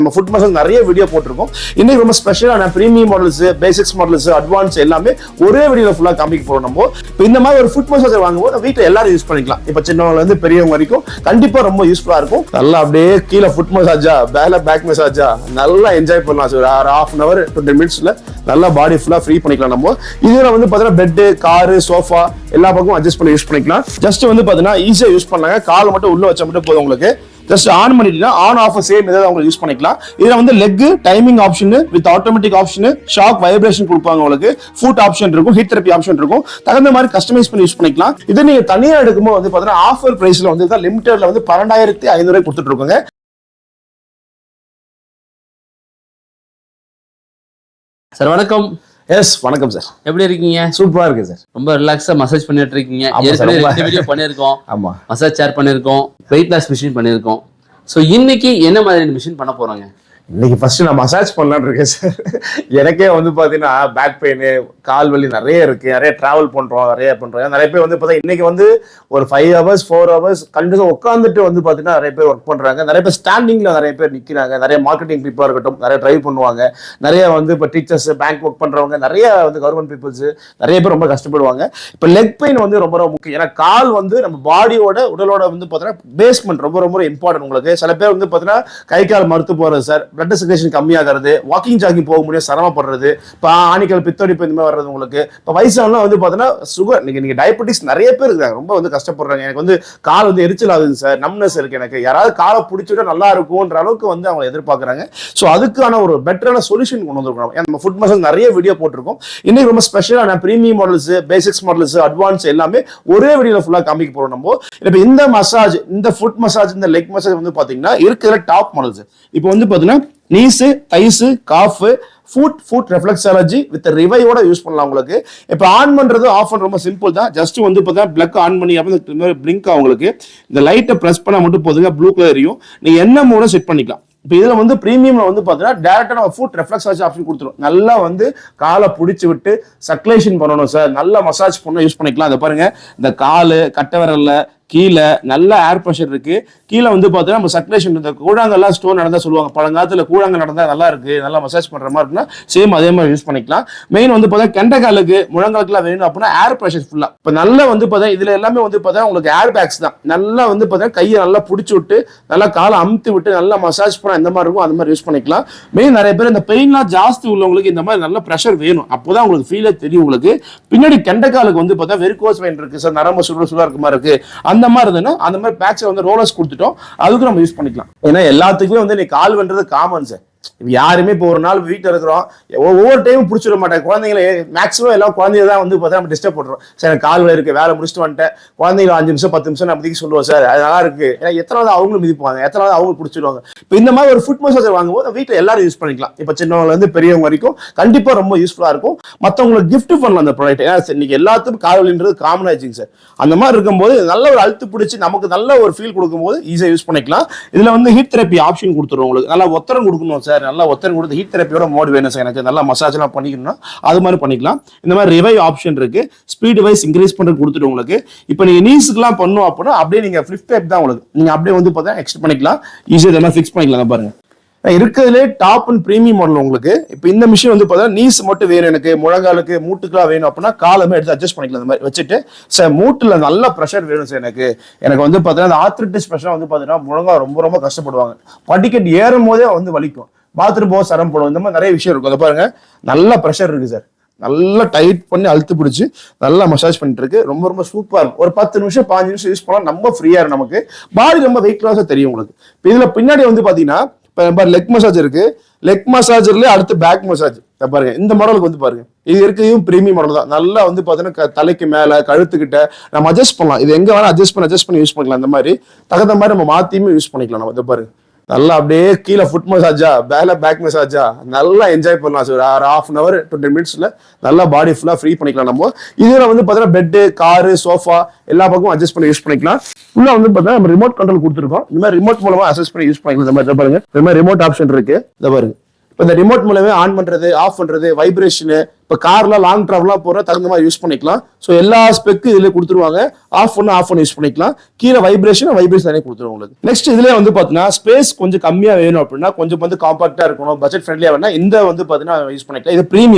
நம்ம food massage நிறைய video போட்டிருக்கோம். இன்னைக்கு ரொம்ப ஸ்பெஷலான premium models, basics models, advance எல்லாமே ஒரே வீடியோல ஃபுல்லா காமிக்க போறோம். நம்ம இப்போ இந்த மாதிரி ஒரு ஃபுட் மசாஜ் வாங்கும்போது வீட்டில் எல்லாரும் யூஸ் பண்ணிக்கலாம். இப்போ சின்னவங்கல இருந்து பெரியவங்க வரைக்கும் கண்டிப்பா ரொம்ப யூஸ்ஃபுல்லா இருக்கும். நல்லா அப்படியே கீழே ஃபுட் மசாஜா, மேல பேக் மசாஜா நல்லா என்ஜாய் பண்ணலாம். ஒரு half an hour 20 minutesல நல்லா பாடி ஃபுல்லா ஃப்ரீ பண்ணிக்கலாம். நம்ம இதுல வந்து பாத்தீங்கன்னா பெட், காரு, சோஃபா எல்லா பக்கமும் அட்ஜஸ்ட் பண்ணி யூஸ் பண்ணிக்கலாம். ஜஸ்ட் வந்து பாத்தீங்கன்னா ஈஸியா யூஸ் பண்ணலாங்க. கால் மட்டும் உள்ள வச்சா மட்டும் போதும். உங்களுக்கு ஜஸ்ட் ஆன் பண்ணிட்டீங்கன்னா ஆன் ஆஃப் சேம் ஏதாவது உங்களுக்கு யூஸ் பண்ணிக்கலாம். இதுல வந்து leg timing option with automatic option, shock vibration கொடுப்பாங்க. உங்களுக்கு ஃபுட் ஆப்ஷன் இருக்கும், ஹீட் தெரப்பி ஆப்ஷன் இருக்கும். தகுந்த மாதிரி கஸ்டமைஸ் பண்ணி யூஸ் பண்ணிக்கலாம். இது நீங்க தனியா எடுக்கும்போது வந்து பாத்தீங்கன்னா ஆஃபர் பிரைஸ்ல வந்து லிமிடெட்ல வந்து 12,500 கொடுத்துட்டு இருக்கோங்க. சார் வணக்கம். எஸ் வணக்கம் சார். எப்படி இருக்கீங்க? சூப்பரா இருக்கு சார். ரொம்ப ரிலாக்ஸா மசாஜ் பண்ணிட்டு இருக்கீங்க. ஏற்கனவே 2 வீடியோ பண்ணிருக்கோம். ஆமா, மசாஜ் சேர் பண்ணிருக்கோம், வெயிட் லாஸ் மிஷின் பண்ணிருக்கோம். சோ இன்னைக்கு என்ன மாதிரி மிஷின் பண்ண போறாங்க? இன்னைக்கு ஃபர்ஸ்ட் நான் மசாஜ் பண்ணலான்னு இருக்கேன் சார். எனக்கே வந்து பாத்தீங்கன்னா பேக் பெயின், கால் வலி நிறைய இருக்கு. நிறைய டிராவல் பண்றோம், நிறைய பேர் வந்து பார்த்தா இன்னைக்கு வந்து ஒரு 5 hours 4 hours கண்டிப்பா உட்காந்துட்டு வந்து பாத்தீங்கன்னா நிறைய பேர் ஒர்க் பண்றாங்க. நிறைய பேர் ஸ்டாண்டிங்ல நிறைய பேர் நிக்கிறாங்க. நிறைய மார்க்கெட்டிங் பீப்புளா இருக்கட்டும், நிறைய டிரைவ் பண்ணுவாங்க. நிறைய வந்து இப்போ டீச்சர்ஸ், பேங்க் ஒர்க் பண்றவங்க, நிறைய வந்து கவர்மெண்ட் பீப்புள்ஸ் நிறைய பேர் ரொம்ப கஷ்டப்படுவாங்க. இப்போ லெக் பெயின் வந்து ரொம்ப ரொம்ப முக்கியம். ஏன்னா கால் வந்து நம்ம பாடியோட உடலோட வந்து பாத்தீங்கன்னா பேஸ்மெண்ட் ரொம்ப ரொம்ப இம்பார்ட்டன்ட். உங்களுக்கு சில பேர் வந்து பாத்தீங்கன்னா கை கால் மறுத்து போறது சார், பிளட் சர்க்குலேஷன் கம்மியாகிறது, வாக்கிங் ஜாகிங் போக முடியும் சிரமப்படுறது, இப்போ ஆணிக்கல் பித்தோடிப்பு இந்த மாதிரி வர்றது. உங்களுக்கு இப்போ வயசானலாம் வந்து பார்த்தீங்கன்னா சுகர், நீங்க டயபெட்டிஸ் நிறைய பேர் இருக்காங்க, ரொம்ப வந்து கஷ்டப்படுறாங்க. எனக்கு வந்து கால் வந்து எரிச்சல் ஆகுது சார், நம்னஸ் இருக்கு, எனக்கு யாராவது காலை பிடிச்சிட்டா நல்லா இருக்கும்ன்ற அளவுக்கு வந்து அவங்க எதிர்பார்க்குறாங்க. ஸோ அதுக்கான ஒரு பெட்டரான சொல்யூஷன் கொண்டு வந்திருக்கோம். நம்ம ஃபுட் மசாஜ் நிறைய வீடியோ போட்டிருக்கோம். இன்னைக்கு ரொம்ப ஸ்பெஷலான premium models, basics models, advance எல்லாமே ஒரே வீடியோல ஃபுல்லா காமிக்க போறோம். நம்ம இப்போ இந்த மசாஜ், இந்த ஃபுட் மசாஜ், இந்த லெக் மசாஜ் வந்து பாத்தீங்கன்னா இருக்கிற டாப் மாடல்ஸ். இப்போ வந்து பாத்தீங்கன்னா knees, thighs, calf, foot reflexology with ரிவையோட யூஸ் பண்ணலாம். உங்களுக்கு இப்போ ஆன் பண்றது ஆஃப் பண்ண ரொம்ப சிம்பிள் தான். ஜஸ்ட் வந்து பார்த்தா பிளக் ஆன் பண்ணி அப்போ பிளிங்க் உங்களுக்கு இந்த லைட்டை பிரஸ் பண்ணா மட்டும் போதுங்க, ப்ளூ கலர் எரியும். நீங்க என்ன மூலம் செட் பண்ணிக்கலாம். இப்போ இதுல வந்து பிரீமியம்ல வந்து பாத்தீங்கன்னா டேரக்டா நம்ம ஃபுட் ரெஃப்ளெக்ஸாலஜி ஆப்ஷன் கொடுத்துரும். நல்லா வந்து காலை பிடிச்சி விட்டு சர்க்குலேஷன் பண்ணணும் சார், நல்லா மசாஜ் பண்ண யூஸ் பண்ணிக்கலாம். அதை பாருங்க, இந்த காலு கட்டை விரல்ல கீழே நல்ல ஏர் ப்ரெஷர் இருக்கு. கீழே வந்து பார்த்தீங்கன்னா நம்ம சர்க்குலேஷன், இந்த கூழாங்கல்லாம் ஸ்டோன் நடந்தா சொல்லுவாங்க, பழங்காலத்துல கூழாங்க நடந்தா நல்லா இருக்கு, நல்லா மசாஜ் பண்ற மாதிரி இருக்குன்னா சேம் அதே மாதிரி யூஸ் பண்ணிக்கலாம். மெயின் வந்து பார்த்தா கெண்டைக்காலுக்கு, முழங்காலுக்குலாம் வேணும் அப்படின்னா ஏர் ப்ரெஷர் ஃபுல்லா. இப்போ நல்லா வந்து பார்த்தா இதுல எல்லாமே வந்து பார்த்தா உங்களுக்கு ஏர் பேக்ஸ் தான். நல்லா வந்து பார்த்தா கையை நல்லா பிடிச்சி விட்டு நல்லா காலை அமுத்தி விட்டு நல்லா மசாஜ் பண்ண இந்த மாதிரி இருக்கும், அந்த மாதிரி யூஸ் பண்ணிக்கலாம். மெயின் நிறைய பேர் இந்த பெயின்லாம் ஜாஸ்தி உள்ளவங்களுக்கு இந்த மாதிரி நல்ல ப்ரெஷர் வேணும், அப்போதான் உங்களுக்கு ஃபீலே தெரியும். உங்களுக்கு பின்னாடி கெண்டைக்காலுக்கு வந்து பார்த்தா வெரிகோஸ் வெயின் இருக்கு சார், நரம்பு சுருளா இருக்க மாதிரி இருக்கு, அந்த மாதிரி இருந்ததுன்னா அந்த மாதிரி பேக்ஸ்ல வந்து ரோலர்ஸ் கொடுத்துட்டோம், அதுக்கு நம்ம யூஸ் பண்ணிக்கலாம். ஏன்னா எல்லாத்துக்குமே வந்து நீ கால் பண்றது காமன் சார். யாருமே இப்போ ஒரு நாள் வீட்டில் இருக்கிறோம், ஒவ்வொரு டைமும் பிடிச்சிட மாட்டாங்க. குழந்தைங்களை மேக்ஸிமம் எல்லாம் குழந்தைங்க தான் வந்து பார்த்தா நம்ம டிஸ்டர்ப் பண்ணுறோம். சார் எனக்கு கால் இருக்கு, வேலை முடிச்சுட்டு வந்துட்டேன், குழந்தைங்க 5 நிமிஷம் 10 நிமிஷம் நம்ம திக்கி சொல்லுவோம் சார், அது நல்லா இருக்கு. ஏன்னா எத்தனாவது அவங்களும் மிதிப்பாங்க, எத்தனாவது அவங்க பிடிச்சிடுவாங்க. இப்போ இந்த மாதிரி ஒரு ஃபுட் மசாஜர் வாங்கும்போது வீட்டில் எல்லாரும் யூஸ் பண்ணிக்கலாம். இப்போ சின்னவங்க வந்து பெரியவங்க வரைக்கும் கண்டிப்பாக ரொம்ப யூஸ்ஃபுல்லாக இருக்கும். மற்றவங்களுக்கு கிஃப்ட் பண்ணலாம் அந்த ப்ராடக்ட். ஏன்னா இன்னைக்கு எல்லாத்துக்கும் கால் வலின்றது காமன் ஆயிடுச்சுங்க சார். அந்த மாதிரி இருக்கும்போது நல்ல ஒரு அழுத்து பிடிச்சி நமக்கு நல்ல ஒரு ஃபீல் கொடுக்கும்போது ஈஸியாக யூஸ் பண்ணிக்கலாம். இதில் வந்து ஹீட் தெரப்பி ஆப்ஷன் கொடுத்துருவோம். உங்களுக்கு நல்லா ஒத்தரம் கொடுக்கணும் சார், நல்லா ஒத்தரம் கொடுத்து ஹீட் தெரப்பியோட மோட் வேணும் சார், எனக்கு நல்லா மசாஜ் எல்லாம் பண்ணிக்கணும்னா அது மாதிரி பண்ணிக்கலாம். இந்த மாதிரி ரிவைவ் ஆப்ஷன் இருக்கு, ஸ்பீட் வைஸ் இன்க்ரீஸ் பண்றது கொடுத்துட்டு உங்களுக்கு. இப்போ நீங்க நீஸ்க்குலாம் பண்ணும் அப்படின்னா அப்படியே நீங்க ஃபிளிப் டைப் தான் உங்களுக்கு, நீங்க அப்படியே வந்து பார்த்தா எக்ஸ்ட் பண்ணிக்கலாம், ஈஸியாக இதெல்லாம் ஃபிக்ஸ் பண்ணிக்கலாம். பாருங்க, இருக்கிறதுலே டாப் அண்ட் பிரீமியம் மாடல் உங்களுக்கு. இப்போ இந்த மிஷின் வந்து பார்த்தா நீஸ் மட்டும் வேணும், எனக்கு முழங்காலுக்கு மூட்டுக்கெல்லாம் வேணும் அப்படின்னா காலமே எடுத்து அட்ஜஸ்ட் பண்ணிக்கலாம். இந்த மாதிரி வச்சுட்டு சார் மூட்டுல நல்ல ப்ரெஷர் வேணும் சார், எனக்கு வந்து பார்த்தீங்கன்னா ஆர்த்ரைட்டிஸ் ப்ரெஷர் வந்து பார்த்தீங்கன்னா முழங்கால் ரொம்ப ரொம்ப கஷ்டப்படுவாங்க, படிக்கட்டு ஏறும் போதே வந்து வலிக்கும், பாத்ரூம் போக சிரமப்படும், இந்த மாதிரி நிறைய விஷயம் இருக்கும். அதை பாருங்க, நல்ல ப்ரெஷர் இருக்கு சார், நல்லா டைட் பண்ணி அழுத்து பிடிச்சி நல்லா மசாஜ் பண்ணிட்டு இருக்கு. ரொம்ப ரொம்ப சூப்பரா இருக்கும். ஒரு 10 நிமிஷம் 15 நிமிஷம் யூஸ் பண்ணலாம், ரொம்ப ஃப்ரீயா இருக்கும். நமக்கு பாடி ரொம்ப வெயிட் லாஸா தெரியும் உங்களுக்கு. இப்போ இதுல பின்னாடி வந்து பாத்தீங்கன்னா இப்போ லெக் மசாஜ் இருக்கு, லெக் மசாஜர்லேயே அடுத்து பேக் மசாஜ் பாருங்க. இந்த மாடலுக்கு வந்து பாருங்க, இது இருக்கிறதும் பிரீமியம் மாடல் தான். நல்லா வந்து பாத்தீங்கன்னா தலைக்கு மேல கழுத்துக்கிட்ட நம்ம அட்ஜஸ்ட் பண்ணலாம். இது எங்க வேணா அட்ஜஸ்ட் பண்ணி யூஸ் பண்ணிக்கலாம். இந்த மாதிரி தகுந்த மாதிரி நம்ம மாத்தியுமே யூஸ் பண்ணிக்கலாம். நம்ம இதை பாருங்க, நல்லா அப்படியே கீழே ஃபுட் மசாஜா, மேல பேக் மசாஜா நல்லா என்ஜாய் பண்ணலாம் சார். ஒரு half an hour 20 minutesல நல்லா பாடி ஃபுல்லா ஃப்ரீ பண்ணிக்கலாம். நம்ம இதுல வந்து பாத்தீங்கன்னா பெட், காரு, சோஃபா எல்லா பக்கமும் அட்ஜஸ்ட் பண்ணி யூஸ் பண்ணிக்கலாம். உள்ள வந்து பாத்தீங்கன்னா நம்ம ரிமோட் கண்ட்ரோல் கொடுத்துருக்கோம். இந்த மாதிரி ரிமோட் மூலமா அட்ஜஸ்ட் பண்ணி யூஸ் பண்ணிக்கலாம். இந்த மாதிரி பாருங்க, இந்த மாதிரி ரிமோட் ஆப்ஷன் இருக்கு. இதை பாருங்க, இப்போ இந்த ரிமோட் மூலமே ஆன் பண்றது, ஆஃப் பண்றது, வைப்ரேஷனு, இப்போ கார்ல லாங் டிராவலாம் போற தகுந்த மாதிரி யூஸ் பண்ணிக்கலாம். ஸோ எல்லா ஸ்பெக்கு இதுல கொடுத்துருவாங்க. ஆஃப் பண்ண யூஸ் பண்ணிக்கலாம். கீழே வைப்ரேஷன் தனியாக கொடுத்துருவோம் உங்களுக்கு. நெக்ஸ்ட் இதுல வந்து பாத்தீங்கன்னா ஸ்பேஸ் கொஞ்சம் கம்மியா வேணும் அப்படின்னா, கொஞ்சம் வந்து காம்பாக்டா இருக்கணும், பட்ஜெட் ஃப்ரெண்ட்லியா வேணா இந்த வந்து பாத்தீங்கன்னா யூஸ் பண்ணிக்கலாம்.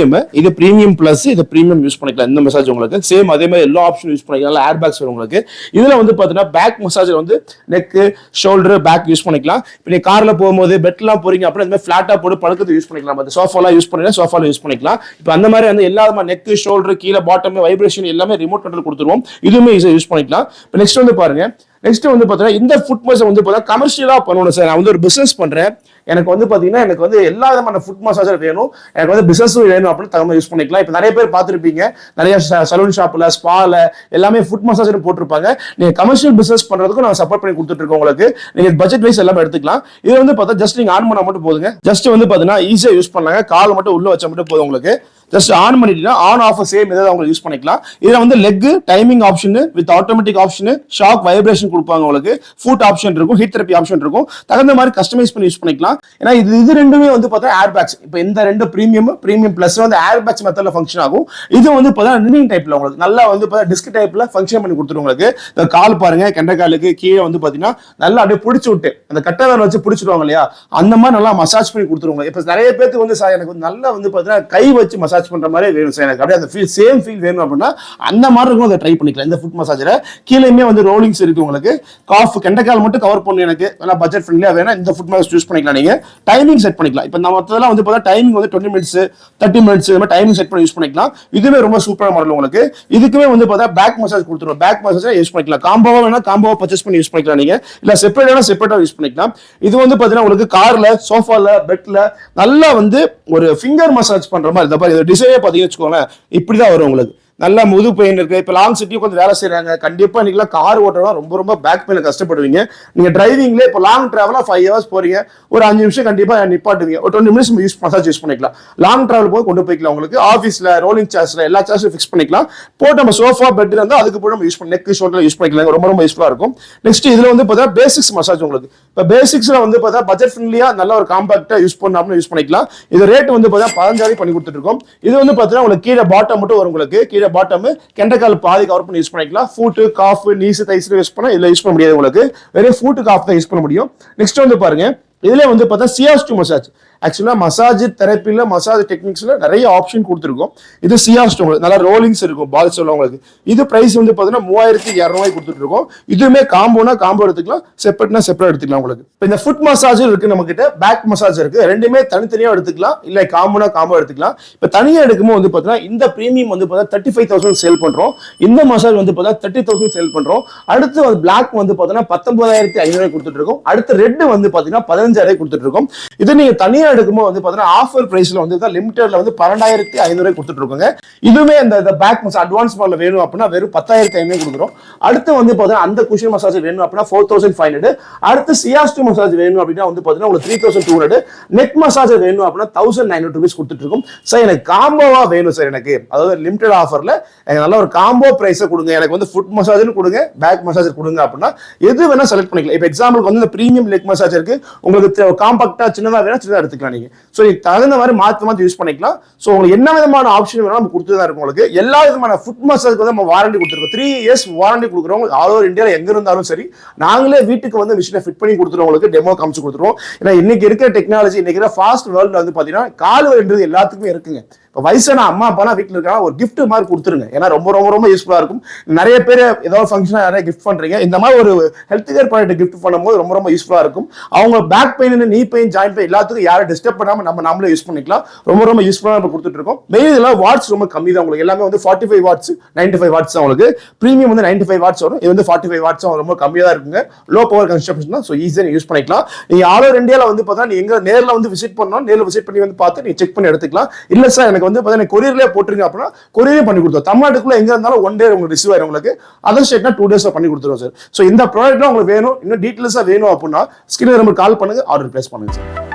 இது பிரீமியம் பிளஸ், இது பிரீமியம் யூஸ் பண்ணிக்கலாம். இந்த மசாஜ் உங்களுக்கு சேம் அதே மாதிரி எல்லா ஆப்ஷன் யூஸ் பண்ணிக்கலாம். ஏர் பேக்ஸ் வரும் உங்களுக்கு. இதுல வந்து பாத்தீங்கன்னா பேக் மசாஜ் வந்து நெக், ஷோல்டர், பேக் யூஸ் பண்ணிக்கலாம். இப்போ நீங்க கார்ல போகும்போது பெட்லாம் போறீங்க அப்படின்னா இந்த மாதிரி ஃபிளாட்டா போட்டு படுக்கிறது யூஸ் பண்ணிக்கலாம். அந்த சோஃபாலாம் யூஸ் பண்ணிக்கலாம், சோஃபால யூஸ் பண்ணிக்கலாம். இப்போ அந்த மாதிரி வந்து எல்லா நெக், ஷோல்டர், கீழே பாட்டம், வைப்ரேஷன் எல்லாமே ரிமோட் கண்ட்ரோல் கொடுத்துருவோம். இதுவுமே ஈஸியா யூஸ் பண்ணிக்கலாம். இப்போ நெக்ஸ்ட் வந்து பாருங்க, நெக்ஸ்ட் வந்து பாத்தீங்கன்னா இந்த ஃபுட் மசாஜ் வந்து பாத்தீங்கன்னா கமர்ஷியலா பண்ணணும் சார். நான் வந்து ஒரு பிசினஸ் பண்றேன், எனக்கு வந்து பாத்தீங்கன்னா எனக்கு வந்து எல்லா விதமான ஃபுட் மசாஜர் வேணும், எனக்கு வந்து பிசினஸ் வேணும் அப்படின்னு தகுந்த யூஸ் பண்ணிக்கலாம். இப்போ நிறைய பேர் பார்த்துருப்பீங்க, நிறைய சலூன் ஷாப்ல, ஸ்பால எல்லாமே ஃபுட் மசாஜர் போட்டிருப்பாங்க. நீங்க கமர்ஷியல் பிசினஸ் பண்றதுக்கும் நான் சப்போர்ட் பண்ணி கொடுத்துட்டு இருக்கோம் உங்களுக்கு. நீங்க பட்ஜெட் வைஸ் எல்லாமே எடுத்துக்கலாம். இது வந்து பார்த்தா ஜஸ்ட் நீங்க ஆன் பண்ணா மட்டும் போதுங்க. ஜஸ்ட் வந்து பாத்தீங்கன்னா ஈஸியா யூஸ் பண்ணலாங்க. கால் மட்டும் உள்ள வச்சா மட்டும் போதும் உங்களுக்கு. ஜஸ்ட் ஆன் பண்ணிட்டீங்கன்னா ஆன் ஆஃப் சேம் ஏதாவது உங்களுக்கு யூஸ் பண்ணிக்கலாம். இதுல வந்து leg timing option with automatic option, shock vibration கொடுப்பாங்க உங்களுக்கு. ஃபுட் ஆப்ஷன் இருக்கும், ஹீட் தெரப்பி ஆப்ஷன் இருக்கும். தகுந்த மாதிரி கஸ்டமைஸ் பண்ணி யூஸ் பண்ணிக்கலாம். ஏன்னா இது ரெண்டுமே வந்து பார்த்தா ஏர் பேக்ஸ். இப்போ இந்த ரெண்டு பிரீமியம் பிளஸ் வந்து ஏர் பேக்ஸ் மெத்தட்ல ஃபங்க்ஷன் ஆகும். இது வந்து பார்த்தா ரினிங் டைப்ல உங்களுக்கு நல்லா வந்து டிஸ்க் டைப்ல ஃபங்க்ஷன் பண்ணி கொடுத்துரும் உங்களுக்கு. இந்த கால் பாருங்க, கெண்டைக்காலுக்கு கீழே வந்து பாத்தீங்கன்னா நல்லா அப்படியே பிடிச்சி விட்டு அந்த கட்டை வச்சு பிடிச்சிடுவாங்க இல்லையா, அந்த மாதிரி நல்லா மசாஜ் பண்ணி கொடுத்துருவாங்க. இப்போ நிறைய பேருக்கு வந்து எனக்கு வந்து நல்லா வந்து பாத்தீங்கன்னா கை வச்சு மசாஜ் பண்ற மாதிரி வேணும் சார், எனக்கு அப்படியே அந்த சேம் ஃபீல் வேணும் அப்படின்னா அந்த மாதிரி இருக்கும், அதை ட்ரை பண்ணிக்கலாம். இந்த ஃபுட் மசாஜரை கீழேயுமே வந்து ரோலிங்ஸ் இருக்கு உங்களுக்கு. காஃப் கெண்டைக்கால் மட்டும் கவர் பண்ணி எனக்கு நல்லா பட்ஜெட் ஃப்ரெண்ட்லியா வேணும், இந்த ஃபுட் மசாஜ் யூஸ் பண்ணிக்கலாம். நீங்க டைமிங் செட் பண்ணிக்கலாம். இப்போ நம்ம மொத்தம் வந்து பார்த்தா டைமிங் வந்து 20 மினிட்ஸ் 30 மினிட்ஸ் இந்த மாதிரி டைமிங் செட் பண்ணி யூஸ் பண்ணிக்கலாம். இதுவே ரொம்ப சூப்பரான மாடல் உங்களுக்கு. இதுக்குமே வந்து பார்த்தா பேக் மசாஜ் கொடுத்துருவோம். பேக் மசாஜ் யூஸ் பண்ணிக்கலாம். காம்போவா வேணா காம்போவா பர்ச்சேஸ் பண்ணி யூஸ் பண்ணிக்கலாம். நீங்க இல்ல செப்பரேட்டா யூஸ் பண்ணிக்கலாம். இது வந்து பாத்தீங்கன்னா உங்களுக்கு கார்ல, சோஃபால, பெட்ல நல்லா வந்து ஒரு ஃபிங்கர் மசாஜ் பண்ற மாதிரி. இந்த மாதிரி டிசைனே பாத்தீங்கன்னு வச்சுக்கோங்களேன், இப்படிதான் வரும் உங்களுக்கு. நல்லா முது பெயின் இருக்கு, இப்போ லாங் சிட்டி கொஞ்சம் வேலை செய்யறாங்க, கண்டிப்பா இன்னைக்கு கார் ஓட்டுறதா ரொம்ப பேக் பெயின் கஷ்டப்படுவீங்க. நீங்க டிரைவிங்ல இப்போ லாங் டிராவலா 5 ஹவர்ஸ் போறீங்க, ஒரு 5 நிமிஷம் கண்டிப்பா நிப்பாட்டுவீங்க, ஒரு 20 மினிட்ஸ் மசாஜ் யூஸ் பண்ணிக்கலாம். லாங் டிராவல் போது கொண்டு போய்க்கலாம். உங்களுக்கு ஆஃபீஸ்ல ரோலிங் சேர்ஸ்ல எல்லா சேர்ஸும் ஃபிக்ஸ் பண்ணிக்கலாம். போட்டு நம்ம சோஃபா பெட் இருந்தா அதுக்கு போய் நம்ம யூஸ் பண்ணி நெக், ஷோல்டர் யூஸ் பண்ணிக்கலாம். ரொம்ப யூஸ்ஃபுல்லா இருக்கும். நெக்ஸ்ட் இதுல வந்து பார்த்தா பேசிக்ஸ் மசாஜ் உங்களுக்கு. இப்போ பேசிக்ஸ்ல வந்து பார்த்தா பட்ஜெட் ஃப்ரெண்ட்லியா நல்ல ஒரு காம்பாக்டா யூஸ் பண்ணாம யூஸ் பண்ணிக்கலாம். இது ரேட் வந்து பார்த்தா 15,000 பண்ணி கொடுத்துட்டு இருக்கோம். இது வந்து பார்த்தீங்கன்னா உங்களுக்கு கீழே பாட்டம் மட்டும் வரும் உங்களுக்கு. கீழே பாட்டம் கெண்டைக்கால் பாதி கவர் பண்ணி யூஸ் பண்ணிக்கலாம். ஃபுட், காஃப், நீஸ், தைஸ் யூஸ் பண்ணா இதுல யூஸ் பண்ண முடியாது உங்களுக்கு. வெறும் ஃபுட், காஃப் தான் யூஸ் பண்ண முடியும். நெக்ஸ்ட் வந்து பாருங்க, இதுல வந்து பார்த்தா சியாஸ்டு மசாஜ். ஆக்சுவலா மசாஜ் தெரப்பில, மசாஜ் டெக்னிக்ஸ்ல நிறைய ஆப்ஷன் கொடுத்துருக்கோம். இது சியாஸ்டு உங்களுக்கு நல்லா ரோலிங்ஸ் இருக்கும், பால்ஸ் உங்களுக்கு. இது பிரைஸ் வந்து பாத்தீங்கன்னா 3200 கொடுத்துட்டு இருக்கோம். இதுவுமே காம்போனா காம்போ எடுத்துக்கலாம், செப்பரேட்னா செப்பரேட் எடுத்துக்கலாம் உங்களுக்கு. இப்போ இந்த ஃபுட் மசாஜ் இருக்கு நம்ம கிட்ட, பேக் மசாஜ் இருக்கு. ரெண்டுமே தனித்தனியா எடுத்துக்கலாம், இல்ல காம்போனா காம்போ எடுத்துக்கலாம். இப்போ தனியா எடுக்கும்போது வந்து பாத்தீங்கன்னா இந்த பிரீமியம் வந்து பார்த்தா 35,000 சேல் பண்றோம். இந்த மசாஜ் வந்து பார்த்தா 30,000 சேல் பண்றோம். அடுத்து பிளாக் வந்து பாத்தீங்கன்னா 19,500 கொடுத்துட்டு இருக்கோம். அடுத்து ரெட் வந்து பாத்தீங்கன்னா 15,000 கொடுத்துட்டு இருக்கோம். இது நீங்க தனியா எடுக்கும்போது வந்து பாத்தீங்கன்னா ஆஃபர் பிரைஸ்ல வந்து லிமிட்டட்ல வந்து 12,500 கொடுத்துட்டு இருக்கோங்க. இதுவே இந்த பேக் மசாஜ் அட்வான்ஸ் மாடல் வேணும் அப்படின்னா வெறும் 10,500 கொடுக்குறோம். அடுத்து வந்து பாத்தீங்கன்னா அந்த குஷன் மசாஜ் வேணும் அப்படின்னா 4,500. அடுத்து சியாஸ்டு மசாஜ் வேணும் அப்படின்னா வந்து பாத்தீங்கன்னா உங்களுக்கு 3,200. நெக் மசாஜ் வேணும் அப்படின்னா 1,900 ரூபீஸ் கொடுத்துட்டு இருக்கோம். சார் எனக்கு காம்போவா வேணும் சார், எனக்கு அதாவது லிமிடெட் ஆஃபர்ல எனக்கு நல்ல ஒரு காம்போ பிரைஸ் கொடுங்க, எனக்கு வந்து ஃபுட் மசாஜ் கொடுங்க, பேக் மசாஜ் கொடுங்க அப்படின்னா எது வேணா செலக்ட் பண்ணிக்கலாம். இப்போ எக்ஸாம்பிளுக்கு வந்து இந்த பிரீமியம் லெக் மசாஜ் இருக்கு, உங்களுக்கு காம்பாக்டா சின்னதா வேணா சின்னதா எடுத்துக்கலாம் நீங்க. சோ இதுக்கு தகுந்த மாதிரி மாத்தி யூஸ் பண்ணிக்கலாம். சோ உங்களுக்கு என்ன விதமான ஆப்ஷன் வேணா நம்ம கொடுத்துதான் இருக்கும் உங்களுக்கு. எல்லா விதமான ஃபுட் மசாஜ்க்கு வந்து நம்ம வாரண்டி கொடுத்துருக்கோம். 3 இயர்ஸ் வாரண்டி கொடுக்குறோம். ஆல் ஓவர் இந்தியால எங்க இருந்தாலும் சரி, நாங்களே வீட்டுக்கு வந்து மிஷினை ஃபிட் பண்ணி கொடுத்துருவோம், உங்களுக்கு டெமோ காமிச்சு கொடுத்துருவோம். ஏன்னா இன்னைக்கு இருக்கிற டெக்னாலஜி, இன்னைக்கு இருக்கிற ஃபாஸ்ட் வேர்ல்ட்ல வந்து பாத்தீங்கன்னா கால் வலின்றது எல்லாத்துக்குமே இருக்குங்க. இப்போ வயசான அம்மா அப்பாலாம் வீட்டில் இருக்காங்க, ஒரு கிஃப்ட் மாதிரி கொடுத்துருங்க. ஏன்னா ரொம்ப யூஸ்ஃபுல்லா இருக்கும். நிறைய பேர் ஏதாவது ஃபங்க்ஷனா நிறைய கிஃப்ட் பண்றீங்க, இந்த மாதிரி ஒரு ஹெல்த் கேர் ப்ராடக்ட் கிஃப்ட் பண்ணும்போது ரொம்ப யூஸ்ஃபுல்லா இருக்கும். அவங்க பேக் பெயின், நீ பெயின், ஜாயிண்ட் பெயின் எல்லாத்துக்கும் யாரும் டிஸ்டர்ப் பண்ணாம நம்மளே யூஸ் பண்ணிக்கலாம். ரொம்ப யூஸ்ஃபுல்லா நம்ம கொடுத்துட்டு இருக்கோம். மெயின் இதெல்லாம் வாட்ஸ் ரொம்ப கம்மி தான் உங்களுக்கு. எல்லாமே வந்து 45 வாட்ஸ் 95 வாட்ஸ் தான் உங்களுக்கு. பிரீமியம் வந்து 95 வாட்ஸ் வரும். இது வந்து 45 வாட்ஸ் ரொம்ப கம்மியா தான் இருக்குங்க. லோ பவர் கன்ஸ்ட்ரக்ஷன் தான். ஸோ ஈஸியாக யூஸ் பண்ணிக்கலாம். நீங்க ஆல் ஓவர் இந்தியாவில் வந்து பார்த்தா நீங்க நேர்ல வந்து விசிட் பண்ணணும், நேரில் விசிட் பண்ணி வந்து பார்த்து நீங்க செக் பண்ணி எடுத்துக்கலாம். இல்ல சார் எனக்கு வந்து பார்த்தா கொரியர்லேயே போட்டுருங்க அப்படின்னா கொரியரே பண்ணி கொடுத்தோம். தமிழ்நாட்டுக்குள்ள எங்க இருந்தாலும் 1 டே உங்களுக்கு ரிசீவ் ஆயிரும். உங்களுக்கு அதர் ஸ்டேட்னா 2 டேஸ் பண்ணி கொடுத்துருவோம் சார். ஸோ இந்த ப்ராடக்ட்லாம் உங்களுக்கு வேணும், இன்னும் டீட்டெயில்ஸா வேணும் அப்படின்னா ஸ்கிரீன்ல நம்ம கால் பண்ணுங்க, ஆர்டர் பிளேஸ் பண்ணுங்க சார்.